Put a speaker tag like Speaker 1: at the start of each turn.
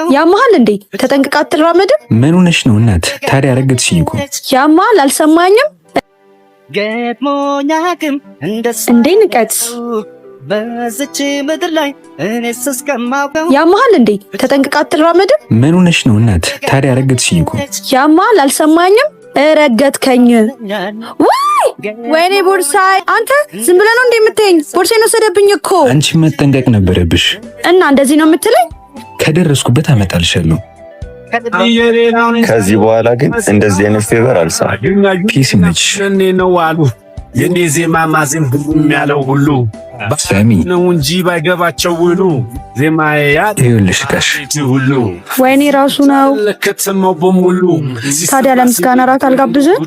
Speaker 1: ያማል እንዴ? ተጠንቅቃ አትራመድም?
Speaker 2: ምን ሆነሽ ነው እናት? ታዲያ ረገጥሽኝ እኮ።
Speaker 1: ያማል አልሰማኝም እንዴ? ንቀት
Speaker 3: በዚች ምድር ላይ እኔስ እስከማውቀው
Speaker 1: ያማል እንዴ? ተጠንቅቃ አትራመድም?
Speaker 2: ምን ሆነሽ ነው እናት? ታዲያ ረገጥሽኝ እኮ።
Speaker 1: ያማል አልሰማኝም? ረገጥከኝ። ወይኔ ቦርሳይ! አንተ ዝም ብለህ ነው እንደምትይኝ? ቦርሳዬን ወሰደብኝ እኮ።
Speaker 2: አንቺ መጠንቀቅ ነበረብሽ።
Speaker 1: እና እንደዚህ ነው የምትለኝ?
Speaker 2: ከደረስኩበት አመጣልሻለሁ።
Speaker 4: ከዚህ በኋላ ግን እንደዚህ አይነት ፌቨር አልሰማም።
Speaker 2: ፒስ ነች
Speaker 5: ነው አሉ የኔ ዜማ ማዜም ሁሉም ያለው ሁሉ
Speaker 2: ሰሚ
Speaker 5: ነው እንጂ ባይገባቸው ውሉ ዜማዬ
Speaker 2: ይኸውልሽ ጋሽ
Speaker 5: ሁሉ
Speaker 1: ወይኔ ራሱ ነው።
Speaker 5: ለከተማው በሙሉ
Speaker 1: ታዲያ ለምስጋና እራት አልጋብዝም?